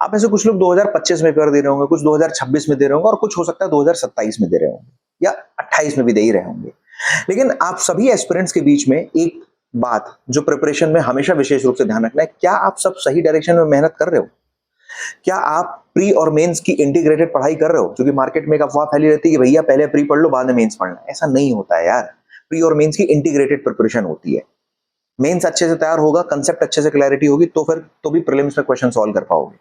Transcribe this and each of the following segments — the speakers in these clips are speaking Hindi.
आप में से कुछ लोग 2025 में पेपर दे रहे होंगे, कुछ 2026 में दे रहे होंगे और कुछ हो सकता है 2027 में दे रहे होंगे या 28 में भी दे ही रहे होंगे। लेकिन आप सभी एस्पिरेंट्स के बीच में एक बात जो प्रिपरेशन में हमेशा विशेष रूप से ध्यान रखना है, क्या आप सब सही डायरेक्शन में मेहनत कर रहे हो? क्या आप प्री और मेंस की इंटीग्रेटेड पढ़ाई कर रहे हो? क्योंकि मार्केट में एक अफवाह फैली रहती है कि भैया पहले प्री पढ़ लो बाद में मेंस पढ़ना। ऐसा नहीं होता है यार। प्री और मेंस की इंटीग्रेटेड प्रिपरेशन होती है। मेंस अच्छे से तैयार होगा, कंसेप्ट अच्छे से क्लैरिटी होगी तो फिर तो भी प्रीलिम्स में क्वेश्चन सॉल्व कर पाओगे।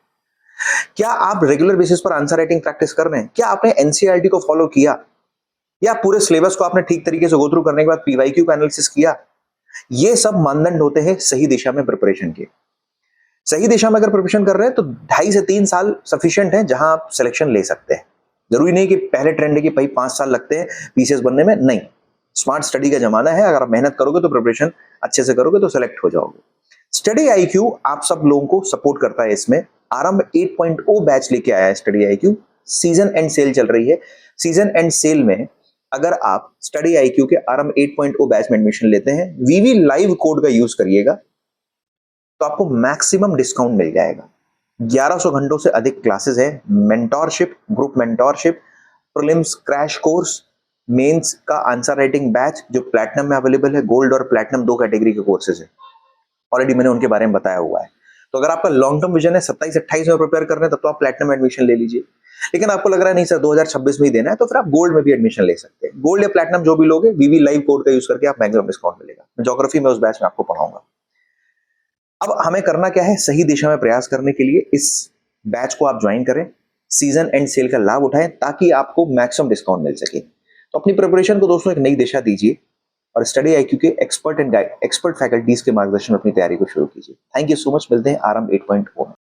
क्या आप रेगुलर बेसिस पर आंसर राइटिंग प्रैक्टिस कर रहे हैं? क्या आपने एनसीईआरटी को फॉलो किया या पूरे सिलेबस को आपने ठीक तरीके से गो थ्रू करने के बाद पीवाईक्यू का एनालिसिस किया? ये सब मानदंड होते हैं सही दिशा में प्रिपरेशन के। सही दिशा में अगर प्रिपरेशन कर रहे हैं तो 2.5 से 3 साल सफिशिएंट है जहां आप सिलेक्शन ले सकते हैं। जरूरी नहीं कि पहले ट्रेंड है कि भाई 5 साल लगते हैं पीसीएस बनने में, नहीं। स्मार्ट स्टडी का जमाना है, अगर आप मेहनत करोगे तो प्रिपरेशन अच्छे से करोगे तो सिलेक्ट हो जाओगे। स्टडी आईक्यू आप सब लोगों को सपोर्ट करता है इसमें। आरंभ 8.0 बैच लेके आया है study IQ. Season end sale चल रही है। सीजन एंड सेल में अगर आप स्टडी आईक्यू के आरंभ 8.0 बैच में एडमिशन लेते हैं, वीवी लाइव कोड का यूज करिएगा तो आपको मैक्सिमम डिस्काउंट मिल जाएगा। 1100 घंटों से अधिक क्लासेस है, mentorship, group mentorship, prelims crash course, mains का आंसर राइटिंग बैच जो प्लैटिनम में अवेलेबल है। गोल्ड और प्लैटिनम 2 कैटेगरी के कोर्सेज है, ऑलरेडी मैंने उनके बारे में बताया हुआ है। तो अगर आपका लॉन्ग टर्म विजन है 27-28 में प्रिपेयर करना है तब तो आप प्लैटिनम एडमिशन ले लीजिए। लेकिन आपको लग रहा है नहीं सर 2026 में ही देना है तो फिर आप गोल्ड में भी एडमिशन ले सकते हैं। गोल्ड या प्लैटिनम जो भी लोगे, वीवी लाइव कोड का यूज करके आप मैक्सिमम डिस्काउंट मिलेगा। ज्योग्राफी में उस बैच में आपको पढ़ाऊंगा। अब हमें करना क्या है, सही दिशा में प्रयास करने के लिए इस बैच को आप ज्वाइन करें, सीजन एंड सेल का लाभ उठाएं ताकि आपको मैक्सिमम डिस्काउंट मिल सके। तो अपनी प्रिपरेशन को दोस्तों एक नई दिशा दीजिए और स्टडी आईक्यू के एक्सपर्ट फैकल्टीज के मार्गदर्शन में अपनी तैयारी को शुरू कीजिए। Thank you so much. मिलते हैं आरंभ 8.0 में।